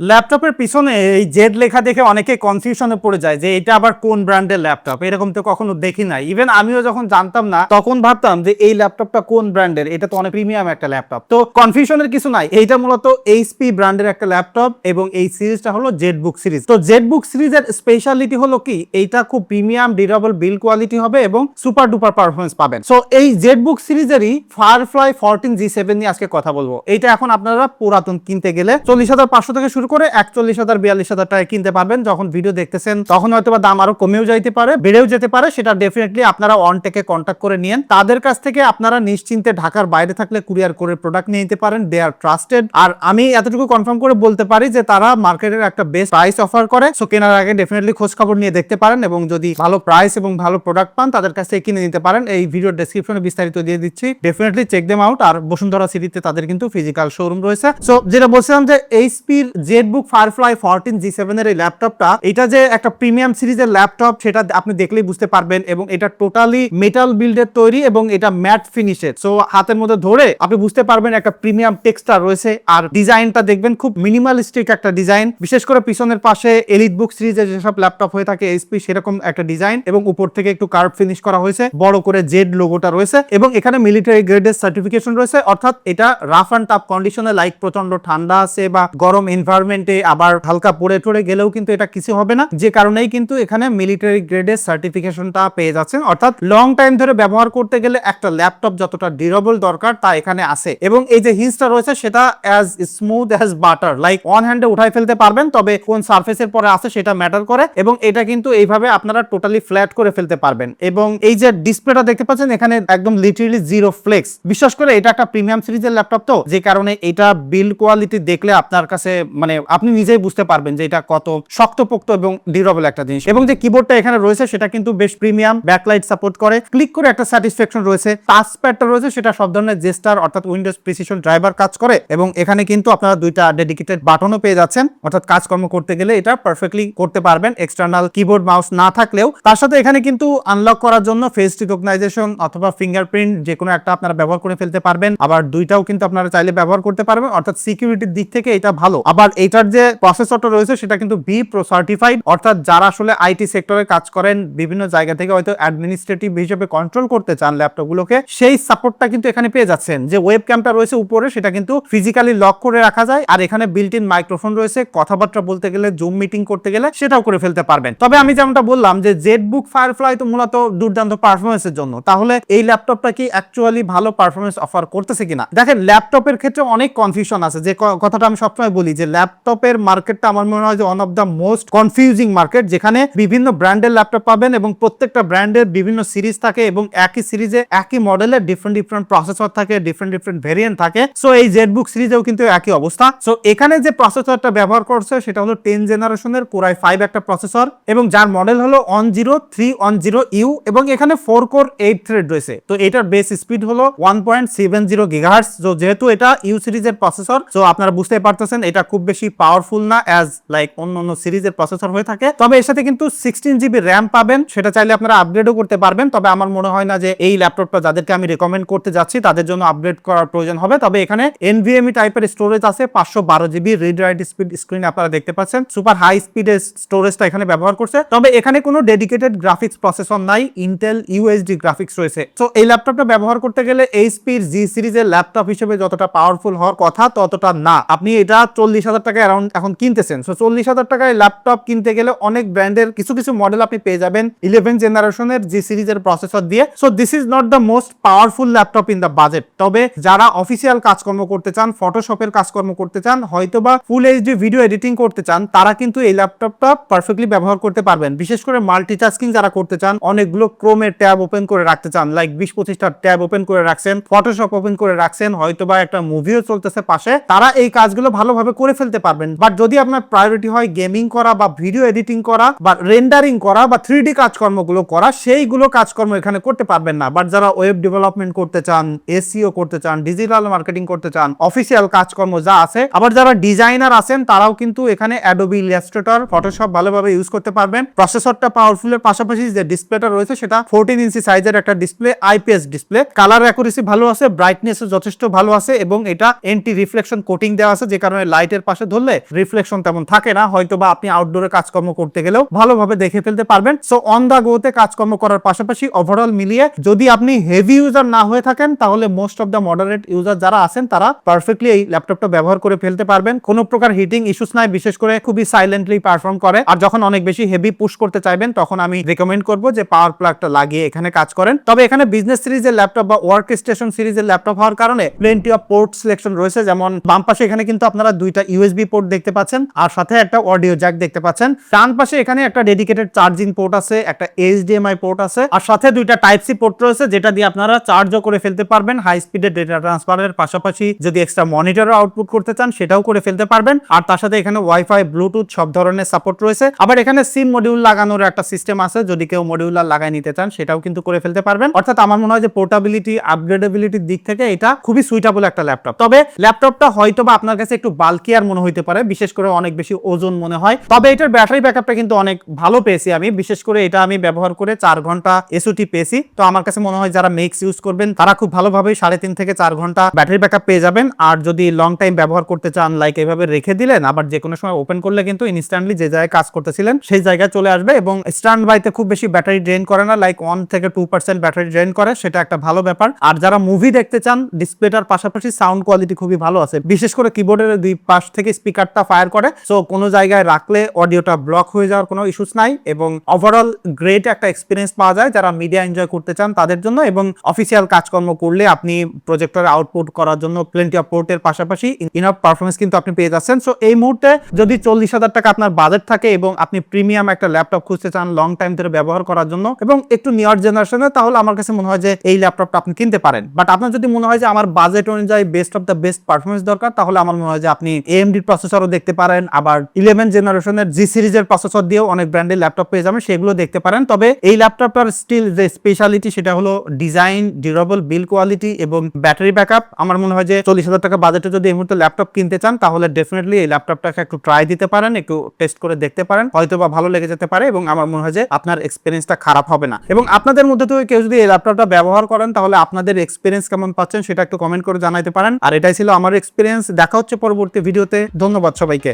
ল্যাপটপের পিছনে এই জেড লেখা দেখে অনেকে কনফিউশনে পড়ে যায় যে এটা আবার কোন ব্র্যান্ডের ল্যাপটপ, এরকম তো কখনো দেখি নাই। ইভেন আমিও যখন জানতাম না তখন ভাবতাম যে এই ল্যাপটপটা কোন ব্র্যান্ডের, এটা তো অনেক প্রিমিয়াম একটা ল্যাপটপ। তো কনফিউশনের কিছু নাই, এইটা মূলত এইচপি ব্র্যান্ডের একটা ল্যাপটপ এবং এই সিরিজটা হলো জেটবুক সিরিজ। তো জেটবুক সিরিজের স্পেশালিটি হলো কি, এইটা খুব প্রিমিয়াম ডিউরেবল বিল্ড কোয়ালিটি হবে এবং সুপার ডুপার পারফরমেন্স পাবেন। সো এই জেটবুক সিরিজেরই ফায়ারফ্লাই 14G7 নিয়ে আজকে কথা বলবো। এইটা এখন আপনারা পুরাতন কিনতে গেলে 40,500 থেকে শুরু করে 41,000 42,000 টাকায় কিনতে পারবেন। যখন ভিডিও দেখতেছেন তখন হয়তো বা দাম আরো কমেও যাইতে পারে, বেড়েও যেতে পারে, সেটা ডেফিনেটলি আপনারা অনটেকে কন্ট্যাক্ট করে নিয়েন। তাদের কাছ থেকে আপনারা নিশ্চিন্তে ঢাকার বাইরে থাকলে কুরিয়ার করে প্রোডাক্ট নিয়ে নিতে পারেন। দে আর ট্রাস্টেড। আর আমি এতটুকু কনফার্ম করে বলতে পারি যে তারা মার্কেটের একটা বেস্ট প্রাইস অফার করে। সো কেনার আগে ডেফিনেটলি খোঁজ খবর নিয়ে দেখতে পারেন এবং যদি ভালো প্রাইস এবং ভালো প্রোডাক্ট পান তাদের কাছ থেকে কিনে নিতে পারেন। এই ভিডিওর ডেসক্রিপশনে বিস্তারিত দিয়ে দিচ্ছি, ডেফিনেটলি চেক দেম আউট। আর বসুন্ধরা সিটিতে তাদের কিন্তু ফিজিক্যাল শোরুম রয়েছে। সো যেটা বলছিলাম যে এইচপির জেটবুক ফায়ারফ্লাই 14G7 এর এই ল্যাপটপটা, এটা যে একটা প্রিমিয়াম সিরিজের ল্যাপটপ সেটা আপনি দেখলেই বুঝতে পারবেন। এবং এটা টোটালি মেটাল বিল্ডের তৈরি এবং এটা ম্যাট ফিনিশের। সো হাতের মধ্যে ধরে আপনি বুঝতে পারবেন একটা প্রিমিয়াম টেক্সচার রয়েছে। আর ডিজাইনটা দেখবেন খুব মিনিমালিস্টিক একটা ডিজাইন, বিশেষ করে পিছনের পাশে এলিট বুক সিরিজের যেসব ল্যাপটপ হয়ে থাকে এইচপি সেরকম একটা ডিজাইন এবং উপর থেকে একটু কার্ভ ফিনিশ করা হয়েছে, বড় করে জেড লোগোটা রয়েছে এবং এখানে মিলিটারি গ্রেডের সার্টিফিকেশন রয়েছে। অর্থাৎ এটা রাফ অ্যান্ড টাফ কন্ডিশনে, লাইক প্রচন্ড ঠান্ডা আছে বা গরম এনভায়রনমেন্টে আবার হালকা পড়ে টড়ে গেলেও কিন্তু এটা কিছু হবে না, যে কারণেই কিন্তু এখানে মিলিটারি গ্রেডের সার্টিফিকেশনটা পেয়ে যাচ্ছেন। অর্থাৎ লং টাইম ধরে ব্যবহার করতে গেলে একটা ল্যাপটপ যতটা ডিউরেবল দরকার তা এখানে আছে। এবং এই যে হিন্সটা রয়েছে সেটা as smooth as butter, like on হ্যান্ডে উঠাই ফেলতে পারবেন, তবে কোন সারফেসের পরে আছে সেটা ম্যাটার করে। এবং এটা কিন্তু এইভাবে আপনারা টোটালি ফ্ল্যাট করে ফেলতে পারবেন। এবং এই যে ডিসপ্লেটা দেখতে পাচ্ছেন এখানে একদম লিটারালি জিরো ফ্লেক্স। বিশেষ করে এটা একটা প্রিমিয়াম সিরিজের ল্যাপটপ, তো যে কারণে এটা বিল্ড কোয়ালিটি দেখলে আপনার কাছে মানে আপনি নিজেই বুঝতে পারবেন যে এটা কত শক্তপোক্ত এবং ডিউরেবল একটা জিনিস। এবং যে কিবোর্ডটা এখানে রয়েছে সেটা কিন্তু বেশ প্রিমিয়াম, ব্যাকলাইট সাপোর্ট করে, ক্লিক করে একটা স্যাটিসফ্যাকশন রয়েছে। টাচ প্যাডটা রয়েছে সেটা সব ধরনের জেস্টার অর্থাৎ উইন্ডোজ প্রিসিশন ড্রাইভার কাজ করে। এবং এখানে কিন্তু আপনারা দুইটা ডেডিকেটেড বাটনও পেয়ে যাচ্ছেন, অর্থাৎ কাজকর্ম করতে গেলে এটা পারফেক্টলি করতে পারবেন এক্সটার্নাল কিবোর্ড মাউস না থাকলেও। তার সাথে এখানে কিন্তু আনলক করার জন্য ফেস রিকগনাইজেশন অথবা ফিঙ্গারপ্রিন্ট যে কোনো একটা আপনারা ব্যবহার করে ফেলতে পারবেন। আবার দুইটাও কিন্তু আপনারা চাইলে ব্যবহার করতে পারবেন, অর্থাৎ সিকিউরিটির দিক থেকে এটা ভালো। আবার এটার যে প্রসেসরটা রয়েছে সেটা কিন্তু বি প্রো সার্টিফাইড, অর্থাৎ যারা আসলে আইটি সেক্টরে কাজ করেন, বিভিন্ন জায়গা থেকে হয়তো অ্যাডমিনিস্ট্রেটিভ হিসেবে কন্ট্রোল করতে চান ল্যাপটপগুলোকে, সেই সাপোর্টটা কিন্তু এখানে পেয়ে যাচ্ছেন। যে ওয়েব ক্যামটা রয়েছে উপরে সেটা কিন্তু ফিজিক্যালি লক করে রাখা যায়। আর এখানে বিল্ট ইন মাইক্রোফোন রয়েছে, কথাবার্তা বলতে গেলে, জুম মিটিং করতে গেলে সেটাও করে ফেলতে পারবেন। তবে আমি যেমনটা বললাম যে জেটবুক ফায়ারফ্লাই তো মূলত দুর্দান্ত পারফরমেন্সের জন্য, তাহলে এই ল্যাপটপটা কি অ্যাকচুয়ালি ভালো পারফরমেন্স অফার করতেছে কিনা। দেখেন ল্যাপটপের ক্ষেত্রে অনেক কনফিউশন আছে, যে কথাটা আমি সবসময় বলি যে ল্যাপটপের মার্কেটটা আমার মনে হয় যে one of the most confusing market, যেখানে বিভিন্ন ব্র্যান্ডের ল্যাপটপ পাবেন এবং প্রত্যেকটা ব্র্যান্ডের বিভিন্ন সিরিজ থাকে এবং একই সিরিজে একই মডেলের ডিফারেন্ট প্রসেসর থাকে, ডিফারেন্ট ভেরিয়েন্ট থাকে। সো এই জেটবুক সিরিজেও কিন্তু একই অবস্থা। সো এখানে যে প্রসেসরটা ব্যবহার করছে সেটা হলো 10 জেনারেশনের কোরাই 5 একটা প্রসেসর এবং যার মডেল হলো 10310U এবং এখানে 4 কোর 8 থ্রেড রয়েছে। তো এটার বেস স্পিড হলো 1.70 গিগাহার্টজ। তো যেহেতু এটা ইউ সিরিজের প্রসেসর, সো আপনারা বুঝতে পারতেছেন এটা খুব বেশি পাওয়ারফুল না অ্যাজ লাইক অন্য সিরিজের প্রসেসর হয়ে থাকে। তবে এর সাথে কিন্তু 16GB র্যাম পাবেন, সেটা চাইলে আপনারা আপগ্রেডও করতে পারবেন। তবে আমার মনে হয় না যে এই ল্যাপটপটা যাদেরকে আমি রেকমেন্ড করতে যাচ্ছি তাদের জন্য আপগ্রেড করার প্রয়োজন হবে। তবে এখানে NVMe টাইপের স্টোরেজ আছে, 512GB read write speed screen আপনারা দেখতে পাচ্ছেন, সুপার হাই স্পিডের স্টোরেজটা এখানে ব্যবহার করছে। তবে এখানে কোনো ডেডিকেটেড গ্রাফিক্স প্রসেসর নাই, ইন্টেল UHD গ্রাফিক্স রয়েছে। সো এই ল্যাপটপটা ব্যবহার করতে গেলে এইচপির জি সিরিজের ল্যাপটপ হিসেবে যতটা পাওয়ারফুল হওয়ার কথা ততটা না। আপনি এটা 40,000 টাকা অ্যারাউন্ড এখন কিনতেছেন। সো 40,000 টাকায় ল্যাপটপ কিনতে গেলে অনেক ব্র্যান্ডের কিছু মডেল আপনি পেয়ে যাবেন 11 জেনারেশনের জি সিরিজের প্রসেসর দিয়ে। So this is not the most powerful laptop in the budget. তবে যারা অফিসিয়াল কাজকর্ম করতে চান, ফটোশপের কাজকর্ম করতে চান, হয়তোবা ফুল এইচডি ভিডিও এডিটিং করতে চান, তারা কিন্তু এই ল্যাপটপটা পারফেক্টলি ব্যবহার করতে পারবেন। বিশেষ করে মাল্টিটাস্কিং যারা করতে চান, অনেকগুলো ক্রোমের ট্যাব ওপেন করে রাখতে চান, লাইক 20-25টা ট্যাব ওপেন করে রাখছেন, ফটোশপ ওপেন করে রাখছেন, হয়তোবা একটা মুভিও চলতেছে পাশে, তারা এই কাজগুলো ভালোভাবে করে ফেলতে পারবেন। বাট যদি আপনার প্রায়োরিটি হয় গেমিং করা বা ভিডিও এডিটিং করা বা রেন্ডারিং করা বা 3D কাজকর্মগুলো করা, সেইগুলো কাজকর্ম এখানে করতে পারবেন না। বাট যারা ওয়েব ডেভেলপমেন্ট করতে চান, SEO করতে চান, ডিজিটাল মার্কেটিং করতে চান, অফিসিয়াল কাজকর্ম যা আছে, আবার যারা ডিজাইনার আছেন তারাও কিন্তু এখানে অ্যাডোবি ইলাস্ট্রেটর, ফটোশপ ভালোভাবে ইউজ করতে পারবেন। প্রসেসরটা পাওয়ারফুলের পাশাপাশি যে ডিসপ্লেটা রয়েছে সেটা 14 ইঞ্চি সাইজের একটা display, IPS display, colour accuracy ভালো আছে, ব্রাইটনেসও যথেষ্ট ভালো আছে এবং এটা এন্টি রিফ্লেকশন কোটিং দেওয়া আছে, যে কারণে লাইটের পাশে ধরলে রিফ্লেকশন তেমন থাকে না, হয়তো বা আপনি আউটডোরে কাজকর্ম করতে গেলেও ভালোভাবে দেখে ফেলতে পারবেন। সো অন দা গোতে কাজকর্ম করার পাশাপাশি ওভারঅল মিলিয়ে যদি আপনি হেভি ইউজার না হয়ে থাকেন তাহলে most of the moderate user যারা আছেন তারা পারফেক্টলি এই ল্যাপটপটা ব্যবহার করে ফেলতে পারবেন। কোনো প্রকার হিটিং ইস্যুস নাই, বিশেষ করে খুবই সাইলেন্টলি পারফর্ম করে। আর যখন অনেক বেশি হেভি পুশ করতে চাইবেন তখন আমি রিকমেন্ড করব যে পাওয়ার প্লাগটা লাগিয়ে এখানে কাজ করেন। তবে এখানে বিজনেস সিরিজের ল্যাপটপ বা ওয়ার্ক স্টেশন সিরিজের ল্যাপটপ হওয়ার কারণে প্লেন্টি অফ পোর্ট সিলেকশন রয়েছে। যেমন বাম পাশে এখানে কিন্তু আপনারা দুইটা ইউএসবি পোর্ট দেখতে পাচ্ছেন আর সাথে একটা অডিও জ্যাক দেখতে পাচ্ছেন। ডান পাশে এখানে একটা ডেডিকেটেড চার্জিং পোর্ট আছে, একটা এইচডিএমআই পোর্ট আছে আর সাথে দুইটা টাইপ সি পোর্ট রয়েছে যেটা দিয়ে আপনারা চার্জও করে ফেলতে পারবেন। হাই স্পিডের ডেটা ট্রান্সফারের পাশাপাশি যদি এক্সট্রা মনিটরও আউটপুট করতে চান সেটাও করে ফেলতে পারবেন। আর তার সাথে এখানে ওয়াইফাই, ব্লুটুথ সব ধরনের সাপোর্ট রয়েছে। আবার এখানে সিম মডিউল লাগানোর একটা সিস্টেম আছে, যদি কেউ মডিউলার লাগাই নিতে চান সেটাও কিন্তু করে ফেলতে পারবেন। অর্থাৎ আমার মনে হয় যে পোর্টাবিলিটি, আপগ্রেডেবিলিটির দিক থেকে এটা খুবই সুইটেবল একটা ল্যাপটপ। তবে ল্যাপটপটা হয়তো বা আপনার কাছে একটু বাল্কিয়ার মনে হইতে পারে, বিশেষ করে অনেক বেশি ওজন মনে হয়। তবে এটার ব্যাটারি ব্যাকআপটা কিন্তু অনেক ভালো পেয়েছি আমি, বিশেষ করে এটা আমি ব্যবহার করে 4 ঘন্টা এসওটি পেয়েছি। তো আমার কাছে মনে হয় যারা মেক্স ইউজ করবেন তারা খুব ভালোভাবে 3.5 থেকে 4 ঘন্টা ব্যাটারি ব্যাকআপ পেয়ে যাবেন। আর যদি লং টাইম ব্যবহার করতে চান, লাইক এভাবে রেখে দিলেন আবার যে কোনো সময় ওপেন করলে কিন্তু ইনস্ট্যান্টলি যে জায়গায় কাজ করতেছিলেন সেই জায়গায় চলে আসবে এবং স্ট্যান্ড বাইতে খুব বেশি ব্যাটারি ড্রেন করে না, লাইক 1 থেকে 2% ব্যাটারি ড্রেন করে, সেটা একটা ভালো ব্যাপার। আর যারা মুভি দেখতে চান, ডিসপ্লেটার পাশাপাশি সাউন্ড কোয়ালিটি খুবই ভালো আছে, বিশেষ করে কিবোর্ডের দুই পাশ থেকে স্পিকারটা ফায়ার করে। সো কোনো জায়গায় রাখলে অডিওটা ব্লক হয়ে যাওয়ার কোনো ইস্যুস নাই এবং ওভারঅল গ্রেট একটা এক্সপিরিয়েন্স পাওয়া যায় যারা মিডিয়া এনজয় করতে চান তাদের জন্য। এবং অফিসিয়াল কাজকর্ম করলে আপনি প্রজেক্টরে আউটপুট করার জন্য প্লেন্টি অফ পোর্টের পাশাপাশি ইনাফ পারফরমেন্স কিন্তু আপনি পেয়ে যাচ্ছেন। সো এই মুহূর্তে যদি 40,000 টাকা আপনার বাজেট থাকে এবং আপনি প্রিমিয়াম একটা ল্যাপটপ খুঁজতে চান লং টাইম ধরে ব্যবহার করার জন্য এবং একটু নিয়ার জেনারেশনে, তাহলে আমার কাছে মনে হয় যে এই ল্যাপটপটা আপনি কিনতে পারেন। বাট আপনার যদি মনে হয় যে আমার বাজেট অনুযায়ী best of the best performance দরকার, তাহলে আমার মনে হয় যে আপনি AMD প্রসেসরও দেখতে পারেন। আবার 11 জেনারেশনের জি সিরিজের প্রসেসর দিয়েও অনেক ব্র্যান্ডের ল্যাপটপ পেয়ে যাবেন, সেগুলো দেখতে পারেন। তবে এই ল্যাপটপটার স্টিল যে স্পেশালিটি সেটা হলো ডিজাইন, ডিউরেবল বিল্ড কোয়ালিটি এবং ব্যাটারি ব্যাকআপ। আমার মনে হয় যে 40,000 টাকা বাজেটে যদি এই মুহূর্তে ল্যাপটপ কিনতে চান তাহলে ডেফিনেটলি এই ল্যাপটপটাকে একটু ট্রাই দিতে পারেন, একটু টেস্ট করে দেখতে পারেন, হয়তো বা ভালো লেগে যেতে পারে এবং আমার মনে হয় যে আপনার এক্সপিরিয়েন্সটা খারাপ হবে না। এবং আপনাদের মধ্যে থেকে কেউ যদি এই ল্যাপটপটা ব্যবহার করেন তাহলে আপনাদের এক্সপিরিয়েন্স কেমন পাচ্ছেন সেটা একটু কমেন্ট করে জানাতে পারেন। আর এটাই ছিল আমার এক্সপিরিয়েন্স। দেখা হচ্ছে পরবর্তী ভিডিওতে। ধন্যবাদ সবাইকে।